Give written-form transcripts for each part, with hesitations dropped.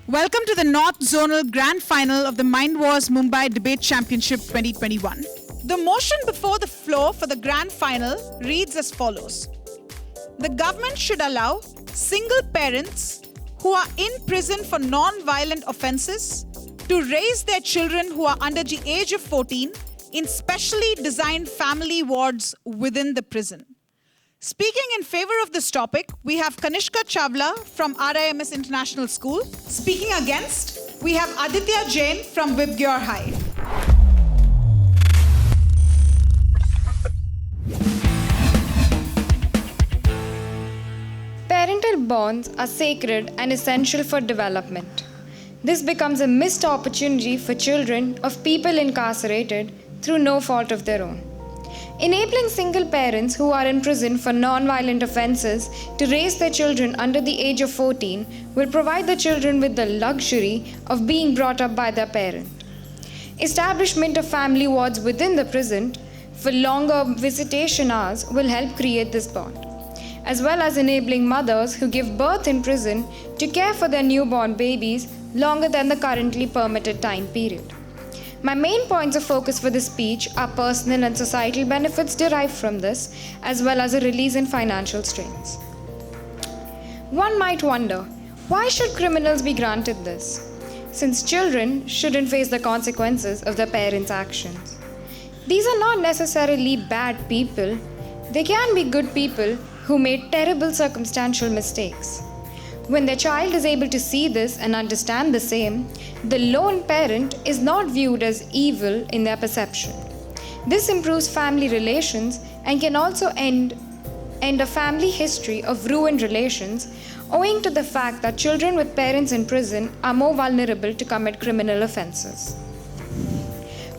Welcome to the North Zonal Grand Final of the Mind Wars Mumbai Debate Championship 2021. The motion before the floor for the Grand Final reads as follows. The government should allow single parents who are in prison for non-violent offences to raise their children who are under the age of 14 in specially designed family wards within the prison. Speaking in favor of this topic, we have Kanishka Chawla from RIMS International School. Speaking against, we have Aditya Jain from Vibgyor High. Parental bonds are sacred and essential for development. This becomes a missed opportunity for children of people incarcerated through no fault of their own. Enabling single parents who are in prison for non-violent offences to raise their children under the age of 14 will provide the children with the luxury of being brought up by their parent. Establishment of family wards within the prison for longer visitation hours will help create this bond, as well as enabling mothers who give birth in prison to care for their newborn babies longer than the currently permitted time period. My main points of focus for this speech are personal and societal benefits derived from this, as well as a release in financial strains. One might wonder, why should criminals be granted this? Since children shouldn't face the consequences of their parents' actions. These are not necessarily bad people. They can be good people who made terrible circumstantial mistakes. When their child is able to see this and understand the same, the lone parent is not viewed as evil in their perception. This improves family relations and can also end a family history of ruined relations owing to the fact that children with parents in prison are more vulnerable to commit criminal offenses.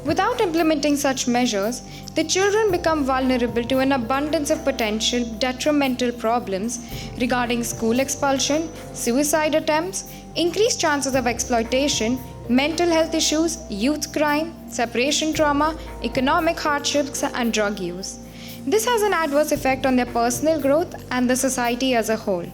Without implementing such measures, the children become vulnerable to an abundance of potential detrimental problems regarding school expulsion, suicide attempts, increased chances of exploitation, mental health issues, youth crime, separation trauma, economic hardships, and drug use. This has an adverse effect on their personal growth and the society as a whole.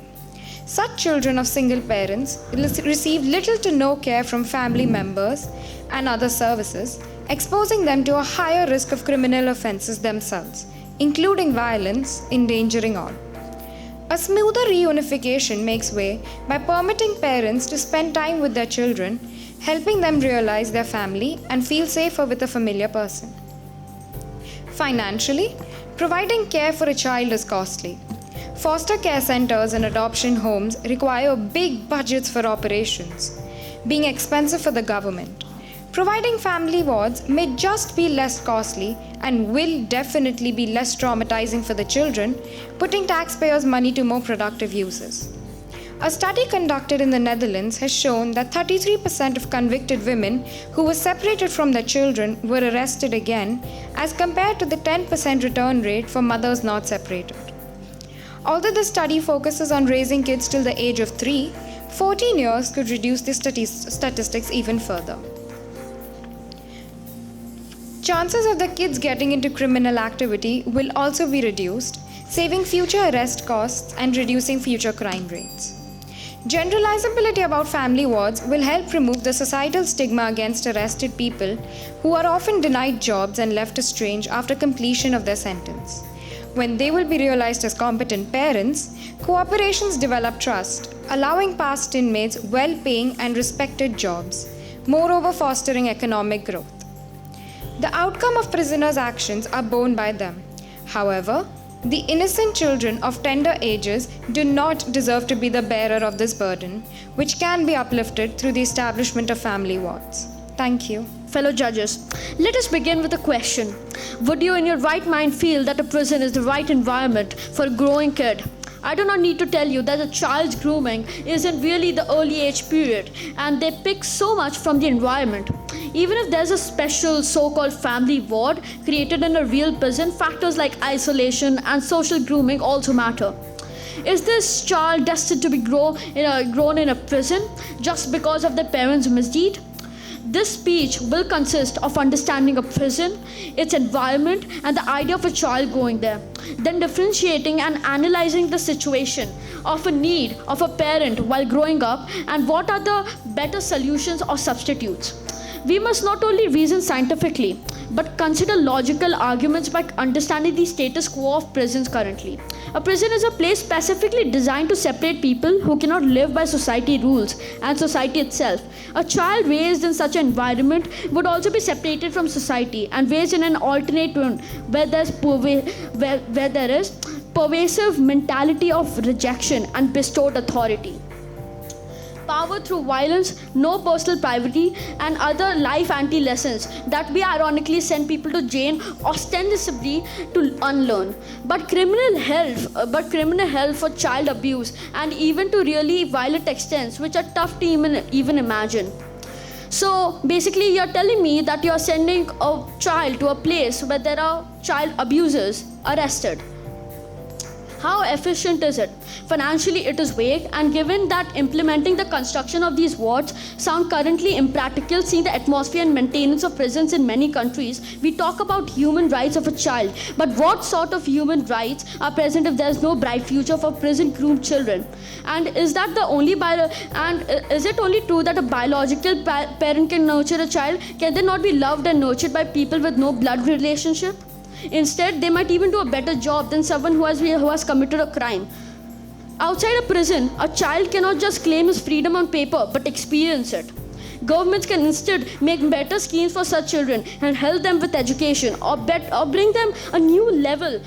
Such children of single parents receive little to no care from family members and other services, exposing them to a higher risk of criminal offenses themselves, including violence, endangering all. A smoother reunification makes way by permitting parents to spend time with their children, helping them realize their family and feel safer with a familiar person. Financially, providing care for a child is costly. Foster care centers and adoption homes require big budgets for operations, being expensive for the government. Providing family wards may just be less costly and will definitely be less traumatizing for the children, putting taxpayers' money to more productive uses. A study conducted in the Netherlands has shown that 33% of convicted women who were separated from their children were arrested again, as compared to the 10% return rate for mothers not separated. Although the study focuses on raising kids till the age of 3, 14 years could reduce the statistics even further. Chances of the kids getting into criminal activity will also be reduced, saving future arrest costs and reducing future crime rates. Generalizability about family wards will help remove the societal stigma against arrested people who are often denied jobs and left estranged after completion of their sentence. When they will be realized as competent parents, cooperations develop trust, allowing past inmates well-paying and respected jobs, moreover fostering economic growth. The outcome of prisoners' actions are borne by them. However, the innocent children of tender ages do not deserve to be the bearer of this burden, which can be uplifted through the establishment of family wards. Thank you. Fellow judges, let us begin with a question. Would you in your right mind feel that a prison is the right environment for a growing kid? I do not need to tell you that a child's grooming is in really the early age period and they pick so much from the environment. Even if there's a special so-called family ward created in a real prison, factors like isolation and social grooming also matter. Is this child destined to be grown in a prison just because of their parents' misdeed? This speech will consist of understanding a prison, its environment, and the idea of a child going there. Then differentiating and analyzing the situation of a need of a parent while growing up and what are the better solutions or substitutes. We must not only reason scientifically, but consider logical arguments by understanding the status quo of prisons currently. A prison is a place specifically designed to separate people who cannot live by society rules and society itself. A child raised in such an environment would also be separated from society and raised in an alternate one where there is pervasive mentality of rejection and bestowed authority. Power through violence, no personal privacy, and other life anti-lessons that we ironically send people to jail ostensibly to unlearn. But criminal hell for child abuse and even to really violent extents which are tough to even imagine. So basically you're telling me that you're sending a child to a place where there are child abusers arrested. How efficient is it? Financially, it is vague, and given that implementing the construction of these wards sound currently impractical, seeing the atmosphere and maintenance of prisons in many countries, we talk about human rights of a child. But what sort of human rights are present if there is no bright future for prison-groomed children? And is it only true that a biological parent can nurture a child? Can they not be loved and nurtured by people with no blood relationship? Instead, they might even do a better job than someone who has committed a crime. Outside a prison, a child cannot just claim his freedom on paper, but experience it. Governments can instead make better schemes for such children and help them with education, or bring them on a new level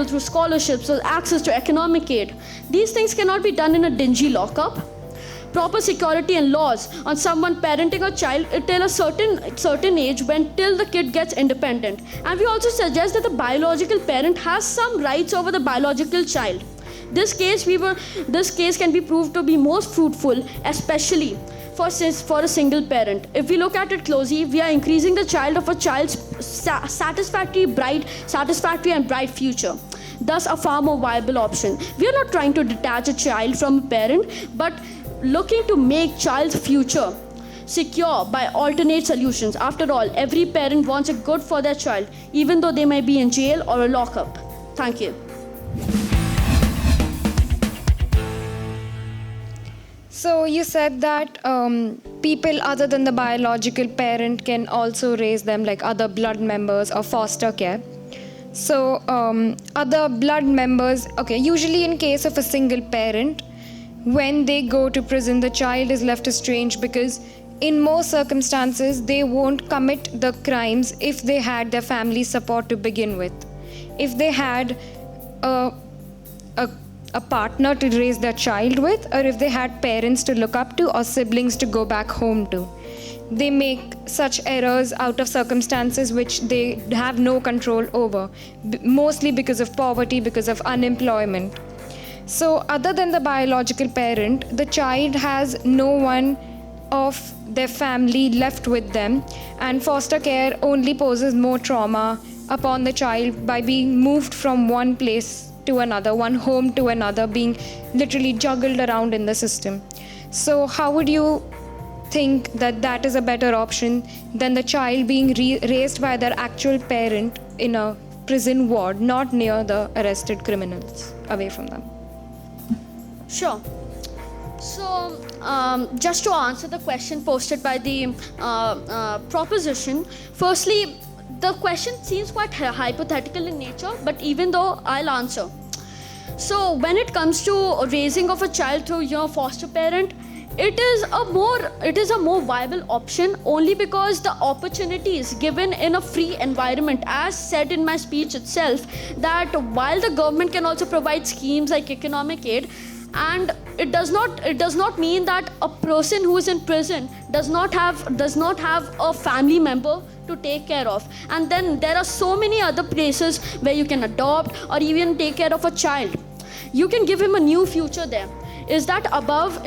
through scholarships or access to economic aid. These things cannot be done in a dingy lockup. Proper security and laws on someone parenting a child till a certain age till the kid gets independent. And we also suggest that the biological parent has some rights over the biological child. This case can be proved to be most fruitful, especially for a single parent. If we look at it closely, we are increasing the child of a child's satisfactory and bright future. Thus a far more viable option. We are not trying to detach a child from a parent, but looking to make child's future secure by alternate solutions. After all, every parent wants a good for their child, even though they may be in jail or a lockup. Thank you. So you said that people other than the biological parent can also raise them, like other blood members or foster care. So other blood members, usually in case of a single parent, when they go to prison, the child is left estranged because in most circumstances, they won't commit the crimes if they had their family support to begin with. If they had a partner to raise their child with, or if they had parents to look up to or siblings to go back home to. They make such errors out of circumstances which they have no control over, mostly because of poverty, because of unemployment. So other than the biological parent, the child has no one of their family left with them, and foster care only poses more trauma upon the child by being moved from one place to another, one home to another, being literally juggled around in the system. So how would you think that is a better option than the child being raised by their actual parent in a prison ward, not near the arrested criminals, away from them? Sure. So, just to answer the question posted by the proposition, firstly, the question seems quite hypothetical in nature, but even though I'll answer. So, when it comes to raising of a child through your foster parent, it is a more viable option only because the opportunities given in a free environment, as said in my speech itself, that while the government can also provide schemes like economic aid, and it does not mean that a person who is in prison does not have a family member to take care of. And then there are so many other places where you can adopt or even take care of a child. You can give him a new future there. Is that above?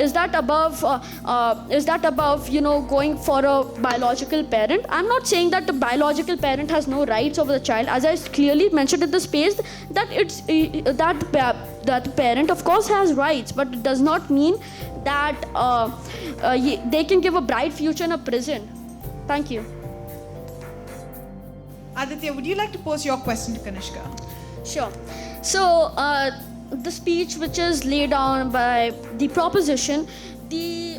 Going for a biological parent? I'm not saying that the biological parent has no rights over the child. As I clearly mentioned in the space, that that the parent, of course, has rights, but it does not mean that they can give a bright future in a prison. Thank you. Aditya, would you like to pose your question to Kanishka? Sure. So, the speech which is laid down by the proposition, the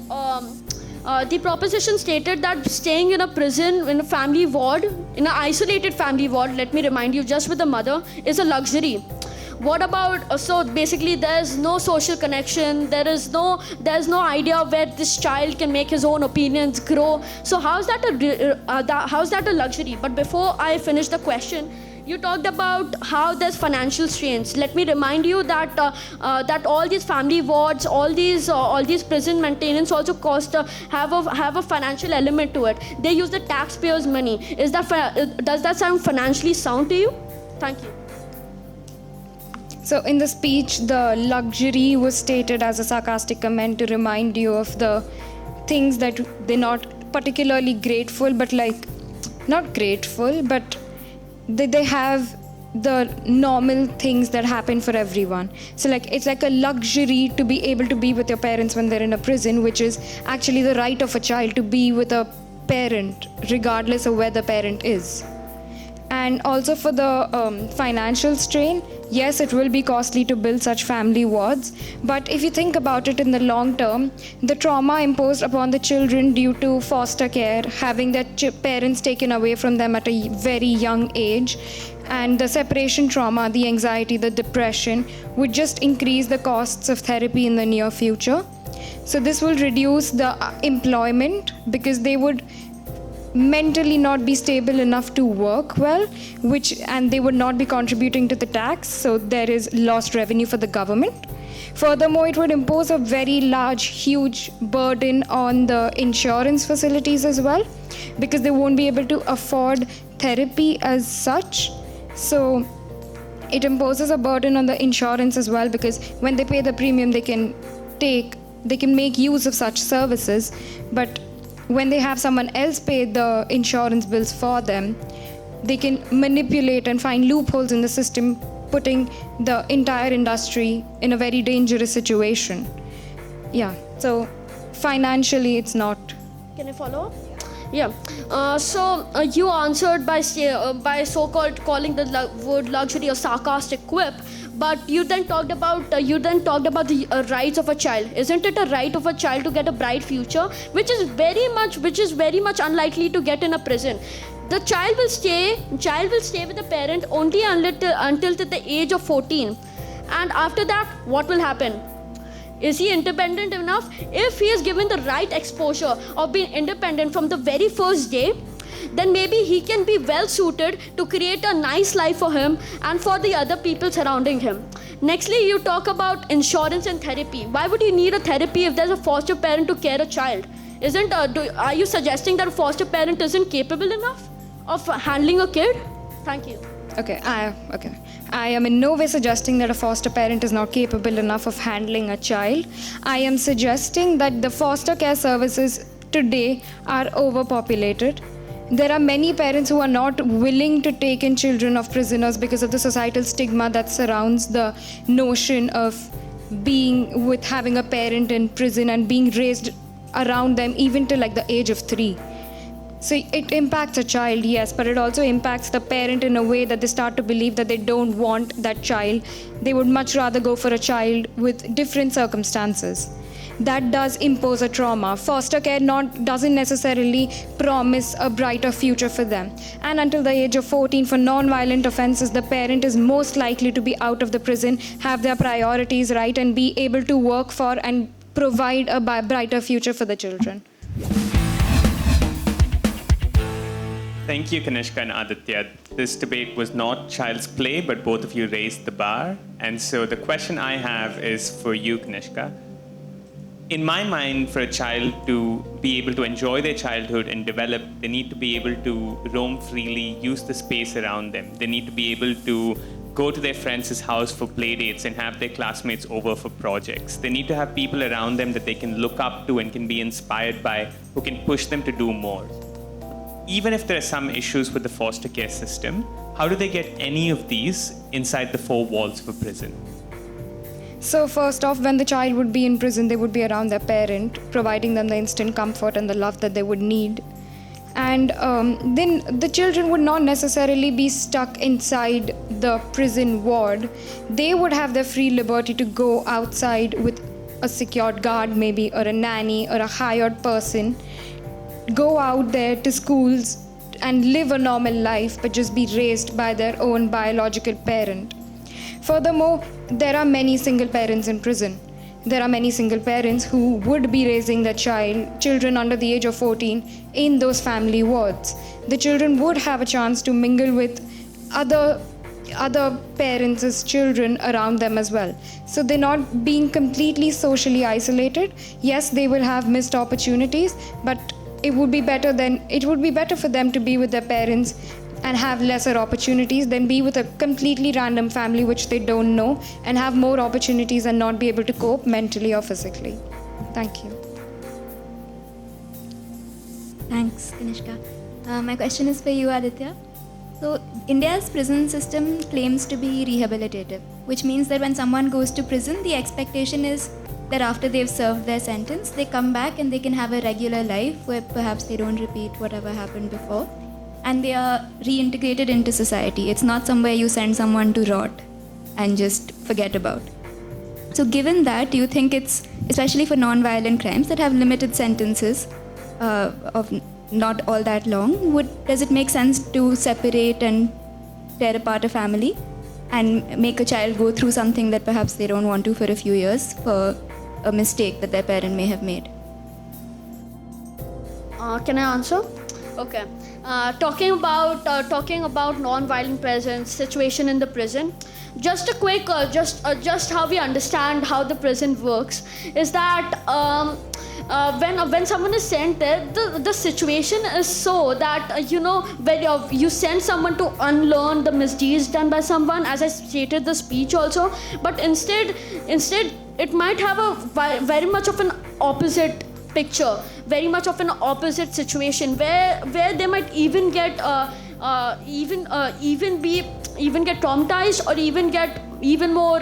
proposition stated that staying in a prison, in a family ward, in an isolated family ward, let me remind you, just with the mother, is a luxury. What about, so basically there's no social connection, there's no idea where this child can make his own opinions grow. So how's that a luxury? But before I finish the question, you talked about how there's financial strains. Let me remind you that that all these family wards, all these prison maintenance also have a financial element to it. They use the taxpayers' money. Does that sound financially sound to you? Thank you. So in the speech, the luxury was stated as a sarcastic comment to remind you of the things that they're not particularly grateful, but not grateful, but they have the normal things that happen for everyone. So it's like a luxury to be able to be with your parents when they're in a prison, which is actually the right of a child to be with a parent, regardless of where the parent is. And also for the financial strain, yes, it will be costly to build such family wards, but if you think about it in the long term, the trauma imposed upon the children due to foster care, having their parents taken away from them at a very young age, and the separation trauma, the anxiety, the depression, would just increase the costs of therapy in the near future. So this will reduce the employment because they would mentally not be stable enough to work well, and they would not be contributing to the tax, so there is lost revenue for the government. Furthermore, it would impose a very large, huge burden on the insurance facilities as well, because they won't be able to afford therapy as such. So it imposes a burden on the insurance as well, because when they pay the premium, they can make use of such services, but when they have someone else pay the insurance bills for them, they can manipulate and find loopholes in the system, putting the entire industry in a very dangerous situation. Yeah, so financially it's not. Can I follow up? Yeah. So you answered by so-called calling the word luxury a sarcastic quip. But you then talked about the rights of a child. Isn't it a right of a child to get a bright future, which is very much unlikely to get in a prison? The child will stay with the parent only until the age of 14, and after that, what will happen? Is he independent enough? If he is given the right exposure of being independent from the very first day, then maybe he can be well suited to create a nice life for him and for the other people surrounding him. Nextly, you talk about insurance and therapy. Why would you need a therapy if there's a foster parent to care a child? Are you suggesting that a foster parent isn't capable enough of handling a kid? Thank you. Okay. I am in no way suggesting that a foster parent is not capable enough of handling a child. I am suggesting that the foster care services today are overpopulated. There are many parents who are not willing to take in children of prisoners because of the societal stigma that surrounds the notion of having a parent in prison and being raised around them even till the age of 3. So it impacts a child, yes, but it also impacts the parent in a way that they start to believe that they don't want that child. They would much rather go for a child with different circumstances. That does impose a trauma. Foster care doesn't necessarily promise a brighter future for them. And until the age of 14, for non-violent offenses, the parent is most likely to be out of the prison, have their priorities right, and be able to work for and provide a brighter future for the children. Thank you, Kanishka and Aditya. This debate was not child's play, but both of you raised the bar. And so the question I have is for you, Kanishka. In my mind, for a child to be able to enjoy their childhood and develop, they need to be able to roam freely, use the space around them. They need to be able to go to their friends' house for play dates and have their classmates over for projects. They need to have people around them that they can look up to and can be inspired by, who can push them to do more. Even if there are some issues with the foster care system, how do they get any of these inside the four walls of a prison? So first off, when the child would be in prison, they would be around their parent, providing them the instant comfort and the love that they would need. And then the children would not necessarily be stuck inside the prison ward. They would have their free liberty to go outside with a secured guard maybe, or a nanny, or a hired person, go out there to schools and live a normal life, but just be raised by their own biological parent. Furthermore, there are many single parents in prison. There are many single parents who would be raising their children under the age of 14 in those family wards. The children would have a chance to mingle with other parents' children around them as well. So they're not being completely socially isolated. Yes, they will have missed opportunities, but it would be better for them to be with their parents and have lesser opportunities than be with a completely random family which they don't know and have more opportunities and not be able to cope mentally or physically. Thank you. Thanks, Kanishka. My question is for you, Aditya. So, India's prison system claims to be rehabilitative, which means that when someone goes to prison, the expectation is that after they've served their sentence, they come back and they can have a regular life where perhaps they don't repeat whatever happened before, and they are reintegrated into society. It's not somewhere you send someone to rot and just forget about. So given that, do you think it's, especially for non-violent crimes that have limited sentences of not all that long, does it make sense to separate and tear apart a family and make a child go through something that perhaps they don't want to for a few years for a mistake that their parent may have made? Can I answer? Okay. Talking about non-violent presence situation in the prison. Just a quick, just how we understand how the prison works is that when someone is sent there, the situation is so that when you send someone to unlearn the misdeeds done by someone, as I stated the speech also, but instead it might have a very much of an opposite picture, very much of an opposite situation where they might even get even get traumatized or even get even more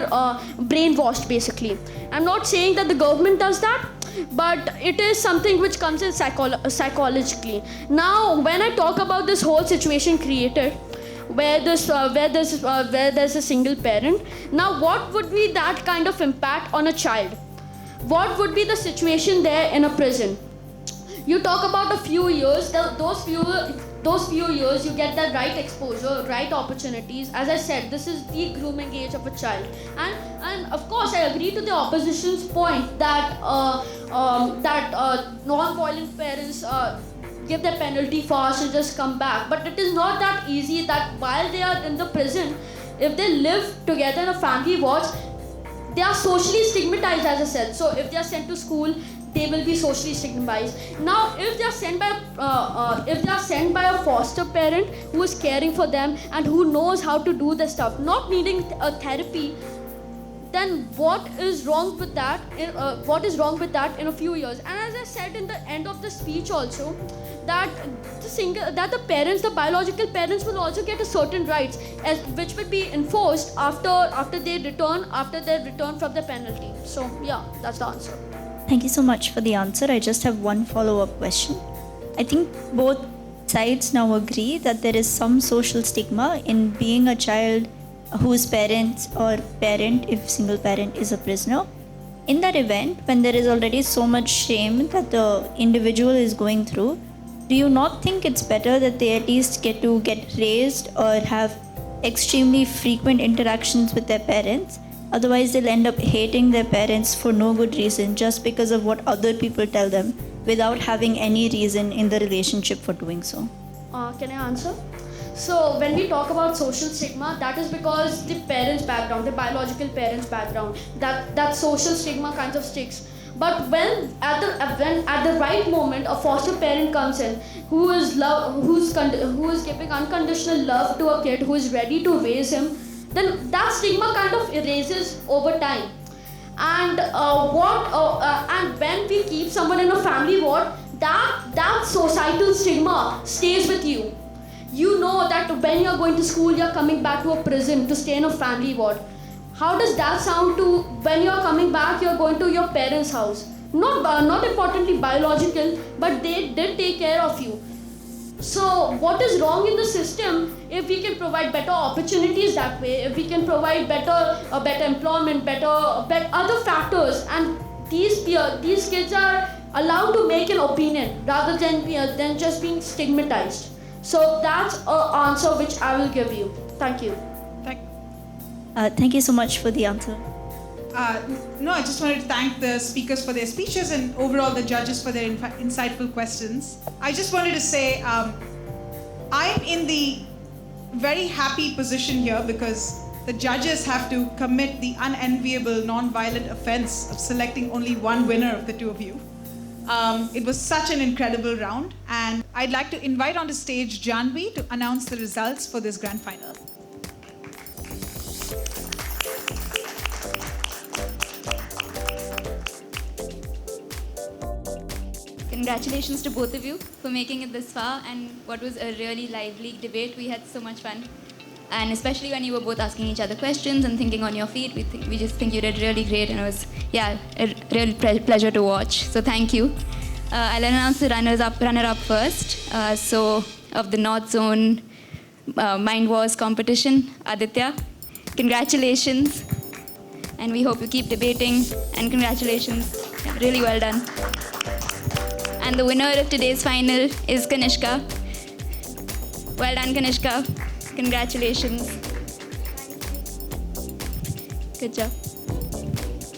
brainwashed basically. I'm not saying that the government does that, but it is something which comes in psychologically. Now when I talk about this whole situation created where there's a single parent, now what would be that kind of impact on a child? What would be the situation there in a prison? You talk about a few years, those few years you get the right exposure, right opportunities. As I said, this is the grooming age of a child, and of course I agree to the opposition's point that non-violent parents give their penalty fast and just come back. But it is not that easy that while they are in the prison, if they live together in a family wards, they are socially stigmatized, as I said. So if they are sent to school, they will be socially stigmatized. Now, if they are sent by a foster parent who is caring for them and who knows how to do the stuff, not needing a therapy, then what is wrong with that? What is wrong with that in a few years? And as I said in the end of the speech also, that the parents, the biological parents, will also get a certain rights, which will be enforced after they return from the penalty. So yeah, that's the answer. Thank you so much for the answer. I just have one follow-up question. I think both sides now agree that there is some social stigma in being a child whose parents or parent, if single parent, is a prisoner. In that event, when there is already so much shame that the individual is going through, do you not think it's better that they at least get raised or have extremely frequent interactions with their parents? Otherwise, they'll end up hating their parents for no good reason, just because of what other people tell them, without having any reason in the relationship for doing so. Can I answer? So when we talk about social stigma, that is because the parents' background, the biological parents' background, that social stigma kind of sticks. But when at the right moment a foster parent comes in who is giving unconditional love to a kid, who is ready to raise him, then that stigma kind of erases over time. And and when we keep someone in a family ward, that societal stigma stays with you. You know that when you're going to school, you're coming back to a prison to stay in a family ward. How does that sound to when you're coming back, you're going to your parents' house? Not importantly biological, but they did take care of you. So what is wrong in the system if we can provide better opportunities that way, if we can provide better employment, better other factors, and these kids are allowed to make an opinion rather than just being stigmatized. So that's an answer which I will give you. Thank you. Thank you so much for the answer. No, I just wanted to thank the speakers for their speeches and overall the judges for their insightful questions. I just wanted to say I'm in the very happy position here because the judges have to commit the unenviable non-violent offense of selecting only one winner of the two of you. It was such an incredible round, and I'd like to invite onto stage Janvi to announce the results for this grand final. Congratulations to both of you for making it this far, and what was a really lively debate. We had so much fun, and especially when you were both asking each other questions and thinking on your feet. We just think you did really great, and it was a real pleasure to watch. So thank you. I'll announce the runner-up first. So of the North Zone Mind Wars competition, Aditya, congratulations, and we hope you keep debating. And congratulations, really well done. And the winner of today's final is Kanishka. Well done, Kanishka. Congratulations. Good job.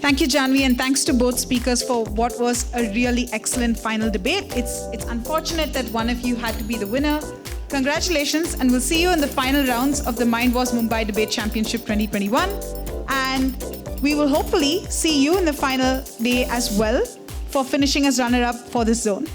Thank you, Janvi, and thanks to both speakers for what was a really excellent final debate. It's unfortunate that one of you had to be the winner. Congratulations, and we'll see you in the final rounds of the Mind Wars Mumbai Debate Championship 2021. And we will hopefully see you in the final day as well for finishing as runner-up for this zone.